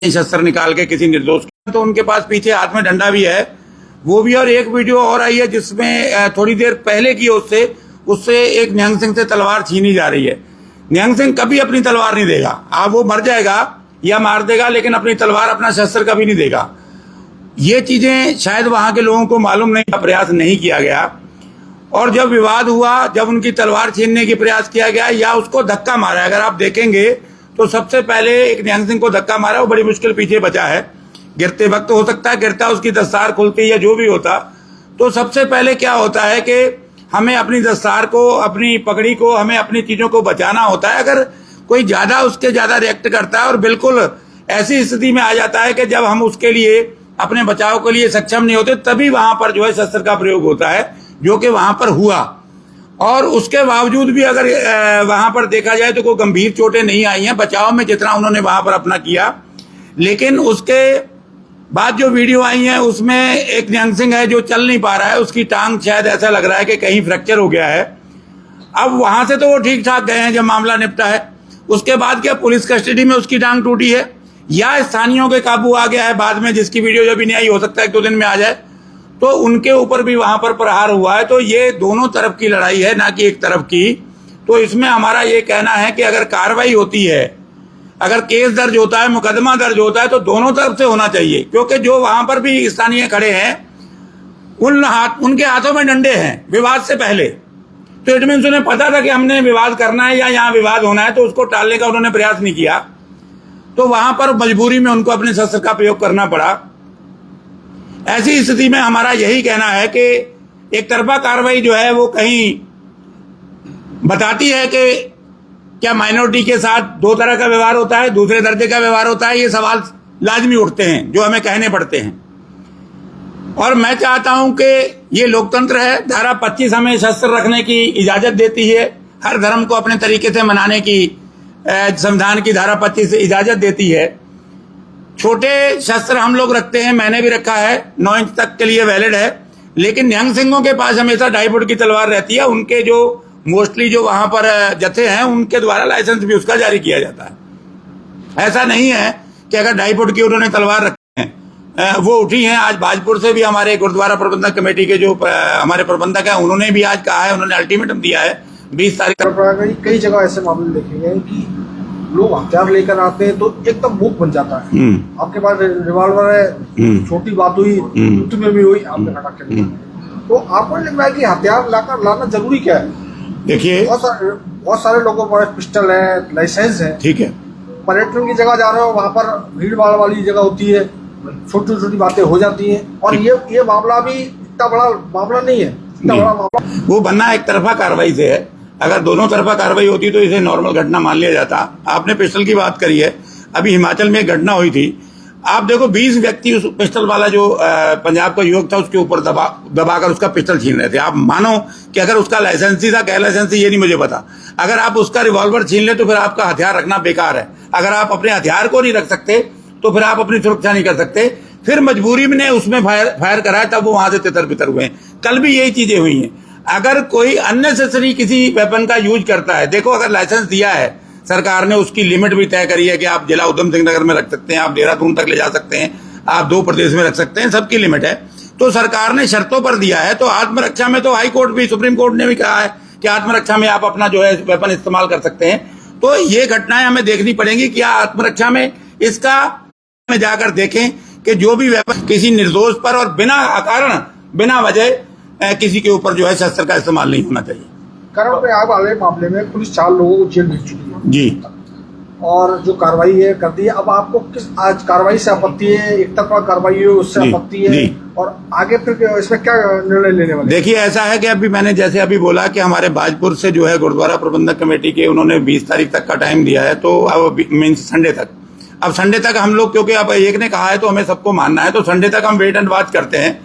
शस्त्र निकाल के किसी निर्दोष तो उनके पास पीछे हाथ में डंडा भी है वो भी। और एक वीडियो और आई है जिसमें थोड़ी देर पहले की उससे एक निहंग सिंह से तलवार छीनी जा रही है। निहंग सिंह कभी अपनी तलवार नहीं देगा। वो मर जाएगा या मार देगा लेकिन अपनी तलवार अपना शस्त्र कभी नहीं देगा। ये चीजें शायद वहां के लोगों को मालूम नहीं, प्रयास नहीं किया गया। और जब विवाद हुआ, जब उनकी तलवार छीनने की प्रयास किया गया या उसको धक्का मारा, अगर आप देखेंगे तो सबसे पहले एक निहंग सिंह को धक्का मारा, वो बड़ी मुश्किल पीछे बचा है। गिरते वक्त हो सकता है गिरता उसकी दस्तार खुलती या जो भी होता। तो सबसे पहले क्या होता है कि हमें अपनी दस्तार को, अपनी पगड़ी को, हमें अपनी चीजों को बचाना होता है। अगर कोई ज्यादा उसके ज्यादा रिएक्ट करता है और बिल्कुल ऐसी स्थिति में आ जाता है कि जब हम उसके लिए अपने बचाव के लिए सक्षम नहीं होते, तभी वहां पर जो है शस्त्र का प्रयोग होता है, जो कि वहां पर हुआ। और उसके बावजूद भी अगर वहां पर देखा जाए तो कोई गंभीर चोटें नहीं आई हैं बचाव में, जितना उन्होंने वहां पर अपना किया। लेकिन उसके बाद जो वीडियो आई है उसमें एक निहंग सिंह है जो चल नहीं पा रहा है, उसकी टांग शायद ऐसा लग रहा है कि कहीं फ्रैक्चर हो गया है। अब वहां से तो वो ठीक ठाक गए हैं जब मामला निपटा है, उसके बाद क्या पुलिस कस्टडी में उसकी टांग टूटी है या स्थानीयों के काबू आ गया है बाद में, जिसकी वीडियो जब भी नहीं आई, हो सकता है 1-2 दिन में आ जाए, तो उनके ऊपर भी वहां पर प्रहार हुआ है। तो ये दोनों तरफ की लड़ाई है, ना कि एक तरफ की। तो इसमें हमारा ये कहना है कि अगर कार्रवाई होती है, अगर केस दर्ज होता है, मुकदमा दर्ज होता है, तो दोनों तरफ से होना चाहिए। क्योंकि जो वहां पर भी स्थानीय खड़े हैं उनके हाथों में डंडे हैं विवाद से पहले। तो इट मीन्स उन्हें पता था कि हमने विवाद करना है या यहाँ विवाद होना है, तो उसको टालने का उन्होंने प्रयास नहीं किया। तो वहां पर मजबूरी में उनको अपने शस्त्र का प्रयोग करना पड़ा। ऐसी स्थिति में हमारा यही कहना है कि एक तरफा कार्रवाई जो है वो कहीं बताती है कि क्या माइनॉरिटी के साथ 2 तरह का व्यवहार होता है, दूसरे दर्जे का व्यवहार होता है। ये सवाल लाजमी उठते हैं जो हमें कहने पड़ते हैं। और मैं चाहता हूं कि ये लोकतंत्र है, धारा 25 हमें शस्त्र रखने की इजाजत देती है, हर धर्म को अपने तरीके से मनाने की संविधान की धारा 25 से इजाजत देती है। छोटे शस्त्र हम लोग रखते हैं, मैंने भी रखा है, 9 इंच तक के लिए वैलिड है। लेकिन निहंग सिंहों के पास हमेशा 2.5 फुट की तलवार रहती है। उनके जो मोस्टली जो वहां पर जत्थे हैं उनके द्वारा लाइसेंस भी उसका जारी किया जाता है। ऐसा नहीं है कि अगर 2.5 फुट की उन्होंने तलवार रखी है। वो उठी हैं आज भाजपुर से भी, हमारे गुरुद्वारा प्रबंधक कमेटी के जो हमारे प्रबंधक हैं उन्होंने भी आज कहा है, उन्होंने अल्टीमेटम दिया है 20 तारीख। कई जगह ऐसे मामले देखे गए कि लोग हथियार लेकर आते हैं तो एकदम मुख बन जाता है। आपके पास रिवॉल्वर है, छोटी बात हुई, युद्ध में भी हुई, आपने खड़ा कर दिया। तो आपको लग रहा है कि हथियार लाना जरूरी क्या है? देखिए बहुत सारे लोगों के पास पिस्टल है, लाइसेंस है, ठीक है। पर्यटन की जगह जा रहे हो, वहां पर भीड़ भाड़ वाली जगह होती है, छोटी छोटी बातें हो जाती हैं। और ये मामला भी इतना बड़ा मामला नहीं है, इतना बड़ा मामला वो बनना एक तरफा कार्रवाई से है। अगर दोनों तरफा कार्रवाई होती तो इसे नॉर्मल घटना मान लिया जाता। आपने पिस्टल की बात करी है, अभी हिमाचल में एक घटना हुई थी। आप देखो 20 व्यक्ति उस पिस्टल वाला जो पंजाब का युवक था उसके ऊपर दबाकर उसका पिस्टल छीन रहे थे। आप मानो कि अगर उसका लाइसेंसी था, क्या लाइसेंसी ये नहीं मुझे पता, अगर आप उसका रिवॉल्वर छीन ले तो फिर आपका हथियार रखना बेकार है। अगर आप अपने हथियार को नहीं रख सकते तो फिर आप अपनी सुरक्षा नहीं कर सकते। फिर मजबूरी में ने उसमें फायर कराया, तब वो वहां से तितर बितर हुए हैं। कल भी यही चीजें हुई हैं। अगर कोई अननेसेसरी किसी वेपन का यूज करता है, देखो अगर लाइसेंस दिया है सरकार ने, उसकी लिमिट भी तय करी है कि आप जिला उधम सिंह नगर में रख सकते हैं, आप देहरादून तक ले जा सकते हैं, आप 2 प्रदेश में रख सकते हैं, सबकी लिमिट है। तो सरकार ने शर्तों पर दिया है। तो आत्मरक्षा में तो हाई कोर्ट भी, सुप्रीम कोर्ट ने भी कहा है कि आत्मरक्षा में आप अपना जो है वेपन इस्तेमाल कर सकते हैं। तो ये घटनाएं हमें देखनी पड़ेंगी। क्या आत्मरक्षा में इसका में जाकर देखें कि जो भी वेपन किसी निर्दोष पर और बिना अकारण, बिना वजह किसी के ऊपर जो है शस्त्र का इस्तेमाल नहीं होना चाहिए। करण प्रयाग वाले मामले में पुलिस 4 लोगों को जेल भेज चुकी है जी, और जो कार्रवाई है कर दी है। अब आपको किस आज कार्रवाई से आपत्ति है? एक तरफा कार्रवाई है उससे आपत्ति है, और आगे फिर इसमें क्या निर्णय लेने वाले? देखिए ऐसा है कि अभी मैंने जैसे अभी बोला कि हमारे भाजपुर से जो है गुरुद्वारा प्रबंधक कमेटी के उन्होंने 20 तारीख तक का टाइम दिया है। तो अब मीन्स संडे तक, अब संडे तक हम लोग, क्योंकि अब एक ने कहा है तो हमें सबको मानना है, तो संडे तक हम वेट एंड वॉच करते हैं।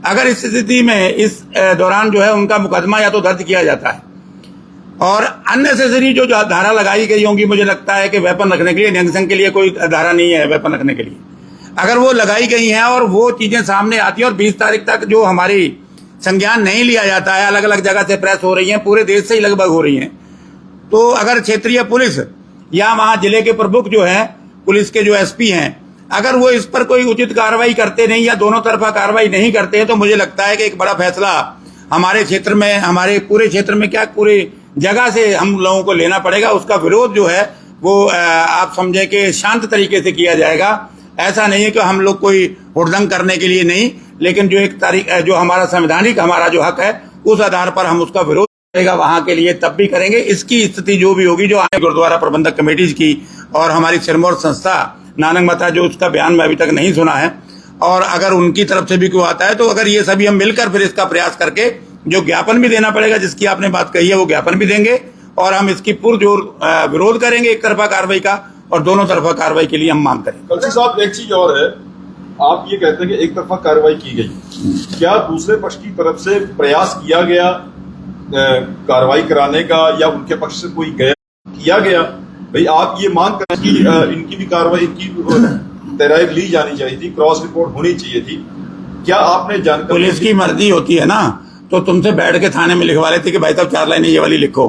अगर इस स्थिति में इस दौरान जो है उनका मुकदमा या तो दर्ज किया जाता है, और अननेसेसरी जो धारा लगाई गई होंगी, मुझे लगता है कि वेपन रखने के लिए, निहंग सिंह के लिए कोई धारा नहीं है वेपन रखने के लिए, अगर वो लगाई गई हैं और वो चीजें सामने आती हैं और 20 तारीख तक जो हमारी संज्ञान नहीं लिया जाता है, अलग अलग जगह से प्रेस हो रही है, पूरे देश से ही लगभग हो रही है, तो अगर क्षेत्रीय पुलिस या वहां जिले के प्रमुख जो है पुलिस के जो एसपी हैं, अगर वो इस पर कोई उचित कार्रवाई करते नहीं या दोनों तरफा कार्रवाई नहीं करते हैं तो मुझे लगता है कि एक बड़ा फैसला हमारे क्षेत्र में, हमारे पूरे क्षेत्र में क्या पूरे जगह से हम लोगों को लेना पड़ेगा। उसका विरोध जो है वो आप समझे कि शांत तरीके से किया जाएगा। ऐसा नहीं है कि हम लोग कोई हुड़दंग करने के लिए नहीं, लेकिन जो एक तारीख जो हमारा संवैधानिक हमारा जो हक है उस आधार पर हम उसका विरोध करेगा वहां के लिए तब भी करेंगे। इसकी स्थिति जो भी होगी, जो आने गुरुद्वारा प्रबंधक कमेटी की और हमारी सिरमौर संस्था नानक मता, जो उसका बयान मैं अभी तक नहीं सुना है, और अगर उनकी तरफ से भी कोई आता है तो अगर ये सभी हम मिलकर फिर इसका प्रयास करके जो ज्ञापन भी देना पड़ेगा, जिसकी आपने बात कही है, वो ज्ञापन भी देंगे और हम इसकी पुरजोर विरोध करेंगे एक तरफा कार्रवाई का, और दोनों तरफा कार्रवाई के लिए हम मांग करेंगे। कलसी साहब, एक चीज और है, आप ये कहते हैं कि एक तरफा कार्रवाई की गई, क्या दूसरे पक्ष की तरफ से प्रयास किया गया कार्रवाई कराने का, या उनके पक्ष से कोई किया गया? भाई आप ये मांग करें कि इनकी भी कार्रवाई, इनकी तैयारी ली जानी चाहिए थी, क्रॉस रिपोर्ट होनी चाहिए थी, क्या आपने जानकारी? पुलिस की मर्जी होती है ना, तो तुमसे बैठ के थाने में लिखवा लेते कि भाई साहब 4 लाइनें ये वाली लिखो,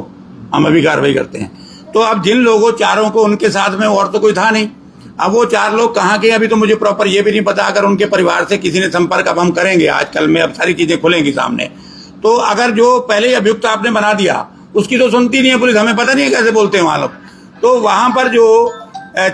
हम अभी कार्रवाई करते हैं। तो अब जिन लोगों चारों को उनके साथ में और तो कोई था नहीं, अब वो 4 लोग कहाँ के, अभी तो मुझे प्रॉपर ये भी नहीं पता। अगर उनके परिवार से किसी ने संपर्क, अब हम करेंगे आजकल में, अब सारी चीजें खुलेंगी सामने, तो अगर जो पहले ही अभियुक्त आपने बना दिया उसकी तो सुनती नहीं है पुलिस, हमें पता नहीं है कैसे बोलते हैं वहां लोग। तो वहां पर जो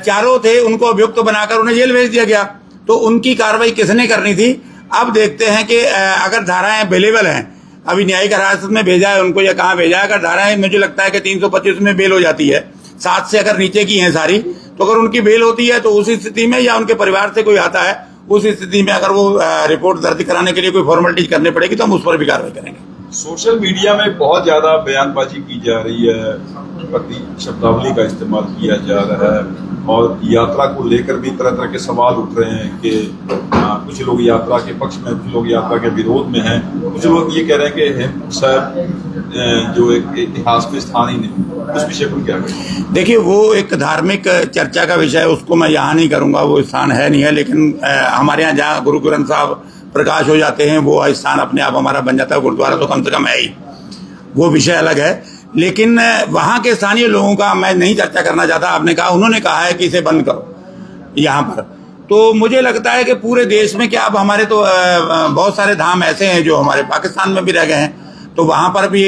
चारों थे उनको अभियुक्त बनाकर उन्हें जेल भेज दिया गया, तो उनकी कार्रवाई किसने करनी थी? अब देखते हैं कि अगर धाराएं अवेलेबल हैं, अभी न्यायिक हिरासत में भेजा है उनको या कहाँ भेजा है, अगर धाराएं, मुझे लगता है कि 325 में बेल हो जाती है, 7 से अगर नीचे की हैं सारी, तो अगर उनकी बेल होती है तो उस स्थिति में, या उनके परिवार से कोई आता है उस स्थिति में, अगर वो रिपोर्ट दर्ज कराने के लिए कोई फॉर्मेलिटीज करनी पड़ेगी तो हम उस पर भी कार्रवाई करेंगे। सोशल मीडिया में बहुत ज्यादा बयानबाजी की जा रही है, प्रति शब्दावली का इस्तेमाल किया जा रहा है, और यात्रा को लेकर भी तरह तरह के सवाल उठ रहे हैं कि कुछ लोग यात्रा के पक्ष में, कुछ लोग यात्रा के विरोध में हैं, कुछ लोग ये कह रहे हैं कि हेमकुंड साहब जो एक इतिहास में स्थान ही नहीं, उस विषय पर क्या कहें? देखिए, वो एक धार्मिक चर्चा का विषय है, उसको मैं यहाँ नहीं करूंगा, वो स्थान है नहीं है, लेकिन हमारे यहाँ जहाँ गुरु ग्रंथ साहब प्रकाश हो जाते हैं वो स्थान अपने आप हमारा बन जाता है, गुरुद्वारा तो कम से कम है ही, वो विषय अलग है। लेकिन वहाँ के स्थानीय लोगों का मैं नहीं चर्चा करना चाहता। आपने कहा, उन्होंने कहा है कि इसे बंद करो यहाँ पर, तो मुझे लगता है कि पूरे देश में, क्या अब हमारे तो बहुत सारे धाम ऐसे हैं जो हमारे पाकिस्तान में भी रह गए हैं, तो वहाँ पर भी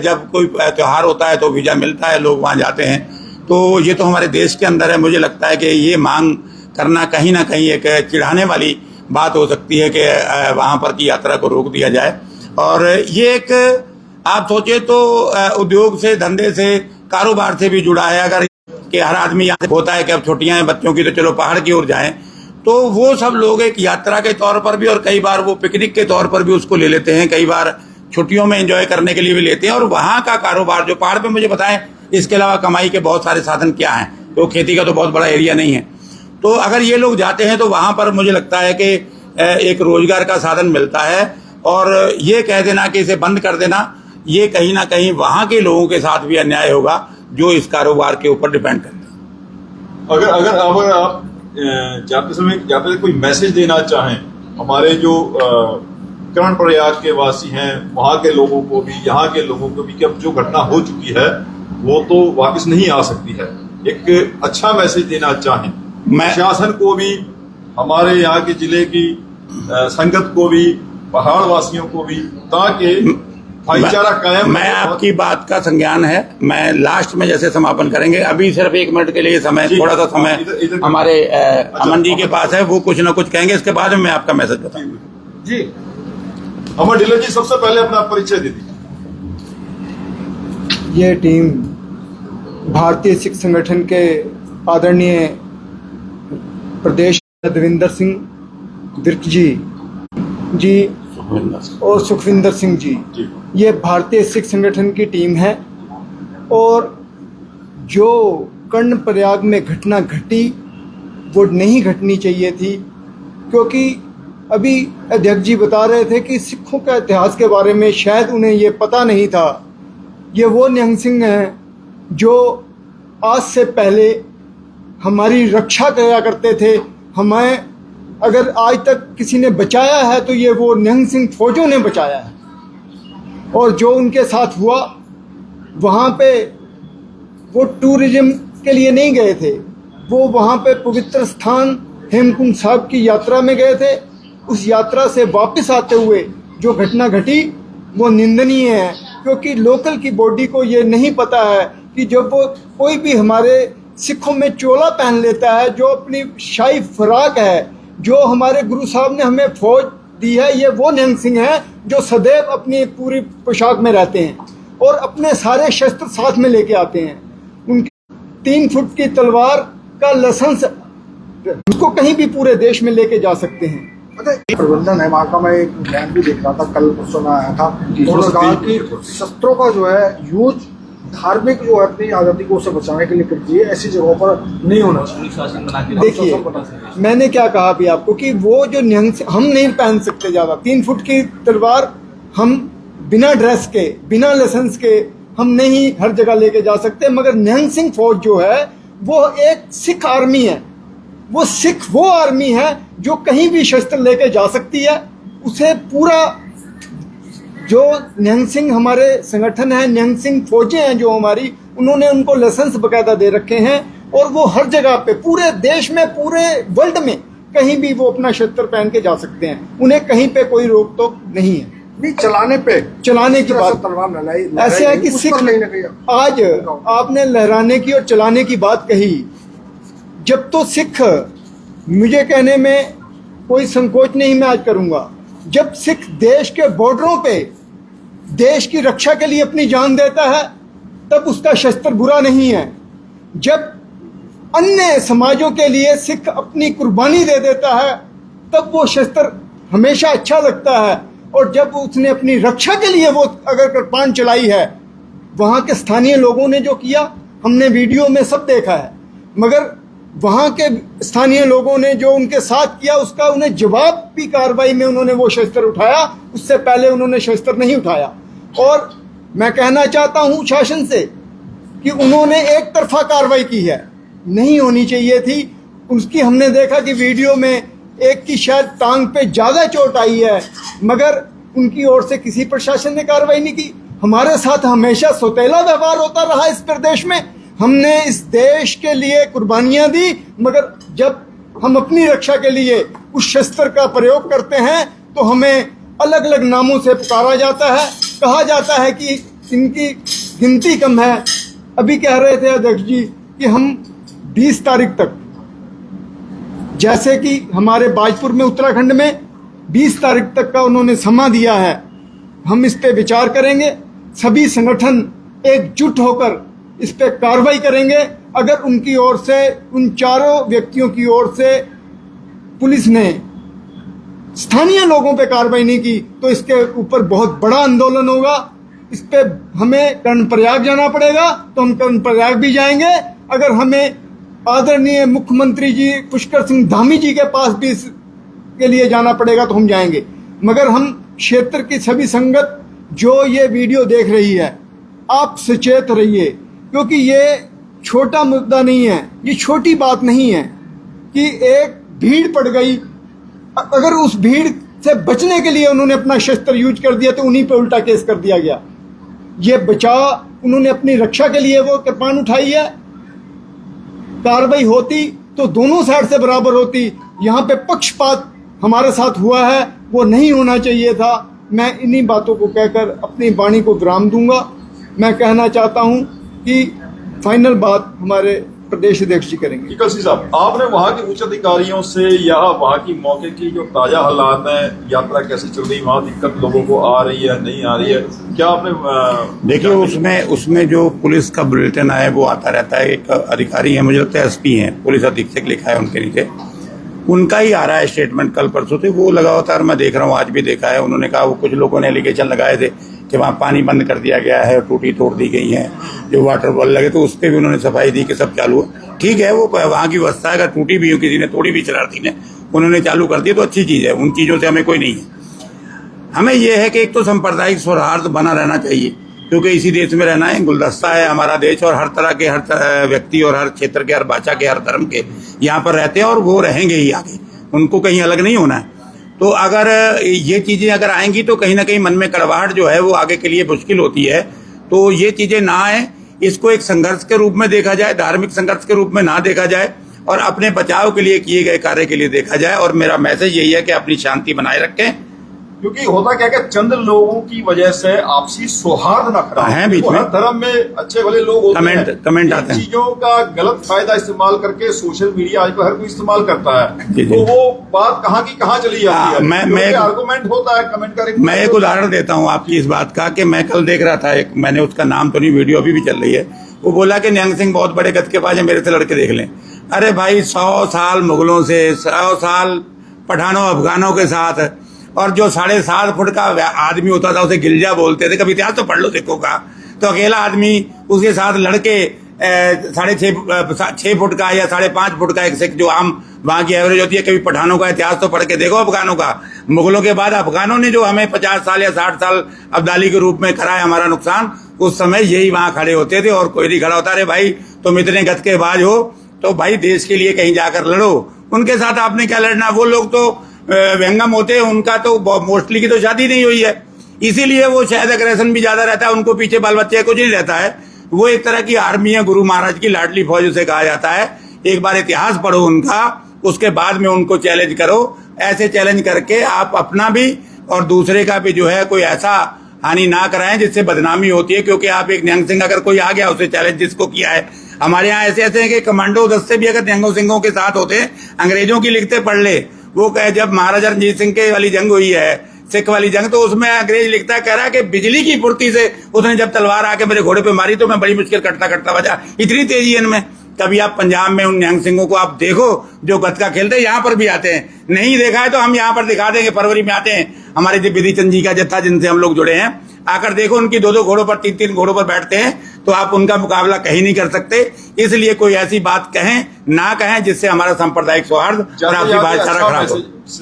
जब कोई त्यौहार होता है तो वीजा मिलता है, लोग वहाँ जाते हैं, तो ये तो हमारे देश के अंदर है। मुझे लगता है कि ये मांग करना कहीं ना कहीं एक चिढ़ाने वाली बात हो सकती है कि वहाँ पर की यात्रा को रोक दिया जाए। और ये एक आप सोचे तो उद्योग से, धंधे से, कारोबार से भी जुड़ा है। अगर कि हर आदमी यहाँ से होता है कि अब छुट्टियां हैं बच्चों की तो चलो पहाड़ की ओर जाएं, तो वो सब लोग एक यात्रा के तौर पर भी, और कई बार वो पिकनिक के तौर पर भी उसको ले लेते हैं, कई बार छुट्टियों में एंजॉय करने के लिए भी लेते हैं। और वहाँ का कारोबार जो पहाड़ पे, मुझे बताएं इसके अलावा कमाई के बहुत सारे साधन क्या हैं, तो खेती का तो बहुत बड़ा एरिया नहीं है। तो अगर ये लोग जाते हैं तो वहाँ पर मुझे लगता है कि एक रोजगार का साधन मिलता है, और ये कह देना कि इसे बंद कर देना, ये कहीं ना कहीं वहाँ के लोगों के साथ भी अन्याय होगा जो इस कारोबार के ऊपर डिपेंड करते हैं। अगर आप जाते समय कोई मैसेज देना चाहें हमारे जो कर्ण प्रयाग के वासी हैं, वहाँ के लोगों को भी, यहाँ के लोगों को भी, कि अब जो घटना हो चुकी है वो तो वापस नहीं आ सकती है, एक अच्छा मैसेज देना चाहें प्रशासन को भी, हमारे यहाँ के जिले की संगत को भी, पहाड़ वासियों को भी, ताकि भाईचारा कायम। मैं आपकी बात का संज्ञान है, मैं लास्ट में जैसे समापन करेंगे, अभी सिर्फ 1 मिनट के लिए समय, थोड़ा सा समय हमारे अमन जी के पास है, वो कुछ ना कुछ कहेंगे, इसके बाद में मैं आपका मैसेज बताऊंगा। जी अमर ढिल्लों जी, सबसे पहले अपना परिचय दे दीजिए। ये टीम भारतीय सिख संगठन के आदरणीय प्रदेश देविंदर सिंह विर्क जी और सुखविंदर सिंह जी, ये भारतीय सिख संगठन की टीम है। और जो कर्ण प्रयाग में घटना घटी वो नहीं घटनी चाहिए थी, क्योंकि अभी अध्यक्ष जी बता रहे थे कि सिखों का इतिहास के बारे में शायद उन्हें ये पता नहीं था। ये वो निहंग सिंह हैं जो आज से पहले हमारी रक्षा किया करते थे। हमें अगर आज तक किसी ने बचाया है तो ये वो निहंग सिंह फौजों ने बचाया है। और जो उनके साथ हुआ, वहाँ पे वो टूरिज्म के लिए नहीं गए थे, वो वहाँ पे पवित्र स्थान हेमकुंड साहब की यात्रा में गए थे, उस यात्रा से वापस आते हुए जो घटना घटी वो निंदनीय है, क्योंकि लोकल की बॉडी को ये नहीं पता है कि जब वो कोई भी हमारे सिखों में चोला पहन लेता है, जो अपनी शाही फराक है, जो हमारे गुरु साहब ने हमें फौज दी है, ये वो निहंग सिंह हैं जो सदैव अपनी पूरी पोशाक में रहते हैं और अपने सारे शस्त्र साथ में लेके आते हैं। उनकी 3 फुट की तलवार का लाइसेंस उसको कहीं भी पूरे देश में लेके जा सकते हैं। अच्छा, प्रबंधन है वहाँ का। मैं एक बयान भी देख रहा था, कल परसों में आया था, उन्होंने कहा कि शस्त्रों का जो है यूज धार्मिक जो है अपनी आज़ादी को उसे बचाने के लिए करती है, ऐसी जगहों पर नहीं होना चाहिए। देखिए, मैंने क्या कहा अभी आपको कि वो जो निहंग हम नहीं पहन सकते ज़्यादा 3 फुट की तलवार, हम बिना ड्रेस के, बिना लाइसेंस के हम नहीं हर जगह लेके जा सकते, मगर निहंग सिंह फौज जो है वो एक सिख आर्मी है। वो आर्मी है जो कहीं भी शस्त्र लेके जा सकती है। उसे पूरा जो निहंग सिंह हमारे संगठन है, निहंग सिंह फौजें हैं जो हमारी, उन्होंने उनको लाइसेंस बकायदा दे रखे हैं और वो हर जगह पे पूरे देश में, पूरे वर्ल्ड में कहीं भी वो अपना शस्त्र पहन के जा सकते हैं। उन्हें कहीं पे कोई रोक टोक नहीं है। नहीं, चलाने की बात तलवार ऐसे है कि सिख, आज आपने लहराने की और चलाने की बात कही, जब तो सिख, मुझे कहने में कोई संकोच नहीं मैं आज करूंगा, जब सिख देश के बॉर्डरों पे देश की रक्षा के लिए अपनी जान देता है तब उसका शस्त्र बुरा नहीं है। जब अन्य समाजों के लिए सिख अपनी कुर्बानी दे देता है तब वो शस्त्र हमेशा अच्छा लगता है। और जब उसने अपनी रक्षा के लिए वो अगर कृपाण चलाई है, वहाँ के स्थानीय लोगों ने जो किया हमने वीडियो में सब देखा है, मगर वहाँ के स्थानीय लोगों ने जो उनके साथ किया उसका उन्हें जवाबी कार्रवाई में उन्होंने वो शस्त्र उठाया, उससे पहले उन्होंने शस्त्र नहीं उठाया। और मैं कहना चाहता हूँ शासन से कि उन्होंने एक तरफा कार्रवाई की है, नहीं होनी चाहिए थी। उसकी हमने देखा कि वीडियो में एक की शायद टांग पे ज़्यादा चोट आई है, मगर उनकी ओर से किसी प्रशासन ने कार्रवाई नहीं की। हमारे साथ हमेशा सौतेला व्यवहार होता रहा इस प्रदेश में। हमने इस देश के लिए कुर्बानियां दी, मगर जब हम अपनी रक्षा के लिए उस शस्त्र का प्रयोग करते हैं तो हमें अलग अलग नामों से पुकारा जाता है, कहा जाता है कि इनकी गिनती कम है। अभी कह रहे थे अध्यक्ष जी कि हम 20 तारीख तक, जैसे कि हमारे बाजपुर में उत्तराखंड में 20 तारीख तक का उन्होंने समा दिया है, हम इस पे विचार करेंगे। सभी संगठन एकजुट होकर इस पे कार्रवाई करेंगे। अगर उनकी ओर से, उन चारों व्यक्तियों की ओर से पुलिस ने स्थानीय लोगों पे कार्रवाई नहीं की तो इसके ऊपर बहुत बड़ा आंदोलन होगा। इस पे हमें कर्णप्रयाग जाना पड़ेगा तो हम कर्णप्रयाग भी जाएंगे। अगर हमें आदरणीय मुख्यमंत्री जी पुष्कर सिंह धामी जी के पास भी इसके लिए जाना पड़ेगा तो हम जाएंगे। मगर हम क्षेत्र की सभी संगत जो ये वीडियो देख रही है, आप सचेत रहिए, क्योंकि ये छोटा मुद्दा नहीं है, ये छोटी बात नहीं है कि एक भीड़ पड़ गई। अगर उस भीड़ से बचने के लिए उन्होंने अपना शस्त्र यूज कर दिया तो उन्हीं पे उल्टा केस कर दिया गया। ये बचाव उन्होंने अपनी रक्षा के लिए वो कृपाण उठाई है। कार्रवाई होती तो दोनों साइड से बराबर होती। यहाँ पे पक्षपात हमारे साथ हुआ है, वो नहीं होना चाहिए था। मैं इन्हीं बातों को कहकर अपनी वाणी को विराम दूंगा। मैं कहना चाहता हूँ कि फाइनल बात हमारे प्रदेश अध्यक्ष जी करेंगे। कलसी साहब, आपने वहाँ के उच्च अधिकारियों से या वहाँ की मौके की जो ताजा हालात हैं, यात्रा कैसे चल रही, वहाँ दिक्कत लोगों को आ रही है नहीं आ रही है, क्या आपने देखिए उसमें जो पुलिस का बुलेटिन आया वो आता रहता है। एक अधिकारी है, मुझे लगता है SP हैं, पुलिस अधीक्षक लिखा है उनके नीचे, उनका ही आ रहा है स्टेटमेंट कल परसों से। वो लगातार मैं देख रहा हूँ, आज भी देखा है। उन्होंने कहा वो कुछ लोगों ने एलिगेशन लगाए थे कि वहाँ पानी बंद कर दिया गया है, टूटी तोड़ दी गई है, जो वाटर बॉल लगे तो उस पर भी उन्होंने सफाई दी कि सब चालू है। ठीक है, वो वहाँ की व्यवस्था अगर टूटी भी हो, किसी ने तोड़ी भी शरारती ने, उन्होंने चालू कर दी तो अच्छी चीज़ है। उन चीज़ों से हमें कोई नहीं है। हमें यह है कि एक तो सांप्रदायिक सौहार्द बना रहना चाहिए, क्योंकि इसी देश में रहना है। गुलदस्ता है हमारा देश और हर तरह के, हर व्यक्ति और हर क्षेत्र के, हर भाषा के, हर धर्म के यहाँ पर रहते हैं और वो रहेंगे ही आगे, उनको कहीं अलग नहीं होना है। तो अगर ये चीज़ें अगर आएंगी तो कहीं ना कहीं मन में कड़वाहट जो है वो आगे के लिए मुश्किल होती है। तो ये चीज़ें ना आए, इसको एक संघर्ष के रूप में देखा जाए, धार्मिक संघर्ष के रूप में ना देखा जाए। और अपने बचाव के लिए किए गए कार्य के लिए देखा जाए। और मेरा मैसेज यही है कि अपनी शांति बनाए रखें, क्योंकि होता क्या है कि चंद लोगों की वजह से आपसी सौहार्द न खराब है बीच में। हर धर्म में अच्छे भले लोग होते हैं, कमेंट आते हैं, चीजों का गलत फायदा इस्तेमाल करके सोशल मीडिया आज हर कोई इस्तेमाल करता है, जी। तो वो बात कहाँ की कहाँ चली जाती है। मैं आर्गुमेंट होता है, कमेंट करेंगे। मैं एक उदाहरण देता हूँ आपकी इस बात का कि मैं कल देख रहा था एक, मैंने उसका नाम तो नहीं, वीडियो अभी भी चल रही है, वो बोला कि निहंग सिंह बहुत बड़े गतकेबाज है, मेरे से लड़के देख लें। अरे भाई 100 साल मुगलों से, 100 साल पठानों अफगानों के साथ, और जो 7.5 फुट का आदमी होता था उसे गिलजा बोलते थे, कभी इतिहास तो पढ़ लो सिखों का, तो अकेला आदमी उसके साथ लड़के 6.5 फुट का या 5.5 फुट का एक सिख जो आम वहां की एवरेज होती है। कभी पठानों का इतिहास तो पढ़ के देखो अफगानों का। मुगलों के बाद अफगानों ने जो हमें 50 साल या 60 साल अब्दाली के रूप में कराया हमारा नुकसान, उस समय यही वहां खड़े होते थे और कोई नहीं खड़ा होता। अरे भाई तुम इतने गतकेबाज हो तो भाई देश के लिए कहीं जाकर लड़ो, उनके साथ आपने क्या लड़ना। वो लोग तो व्यंगम होते हैं, उनका तो मोस्टली की तो शादी नहीं हुई है, इसीलिए वो शायद अग्रेशन भी ज्यादा रहता है, उनको पीछे बाल बच्चे कुछ नहीं रहता है। वो एक तरह की आर्मी है, गुरु महाराज की लाडली फौज उसे कहा जाता है। एक बार इतिहास पढ़ो उनका, उसके बाद में उनको चैलेंज करो। ऐसे चैलेंज करके आप अपना भी और दूसरे का भी जो है कोई ऐसा हानि ना कराएं जिससे बदनामी होती है। क्योंकि आप एक निहंग सिंह अगर कोई आ गया उसे चैलेंज जिसको किया है, हमारे यहाँ ऐसे हैं कि कमांडो दस्ते भी अगर निहंगों सिंहों के साथ होते, अंग्रेजों की लिखते पढ़ ले। वो कहे जब महाराजा रणजीत सिंह के वाली जंग हुई है, सिख वाली जंग, तो उसमें अंग्रेज लिखता है, कह रहा है कि बिजली की फुर्ती से उसने जब तलवार आके मेरे घोड़े पे मारी तो मैं बड़ी मुश्किल कटता कटता बचा, इतनी तेजी है इनमें। कभी आप पंजाब में उन निहंग सिंहों को आप देखो जो गतका खेलते हैं, यहाँ पर भी आते हैं। नहीं देखा है तो हम यहाँ पर दिखा देंगे, फरवरी में आते हैं हमारे जो विधि चंद जी का जत्था जिनसे हम लोग जुड़े हैं, आकर देखो उनकी 2-2 घोड़ों पर 3-3 घोड़ों पर बैठते हैं, तो आप उनका मुकाबला कहीं नहीं कर सकते। इसलिए कोई ऐसी बात कहें ना कहें जिससे हमारा सांप्रदायिक सौहार्द और आपसी भाईचारा खराब हो।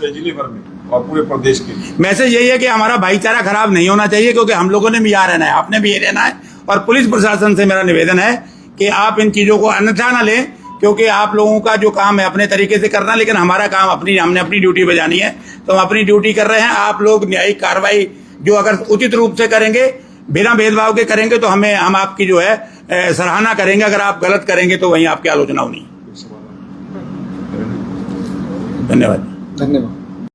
जिले भर में और पूरे प्रदेश के लिए मैसेज यही है कि हमारा भाईचारा खराब नहीं होना चाहिए, क्योंकि हम लोगों ने भी यहाँ रहना है, आपने भी ये रहना है। और पुलिस प्रशासन से मेरा निवेदन है कि आप इन चीजों को अन्यथा न लें, क्योंकि आप लोगों का जो काम है अपने तरीके से करना, लेकिन हमारा काम हमने अपनी ड्यूटी बजानी है, तो हम अपनी ड्यूटी कर रहे हैं। आप लोग न्यायिक कार्रवाई जो अगर उचित रूप से करेंगे, बिना भेदभाव के करेंगे, तो हम आपकी जो है सराहना करेंगे। अगर आप गलत करेंगे तो वहीं आपकी आलोचना होनी। धन्यवाद। धन्यवाद।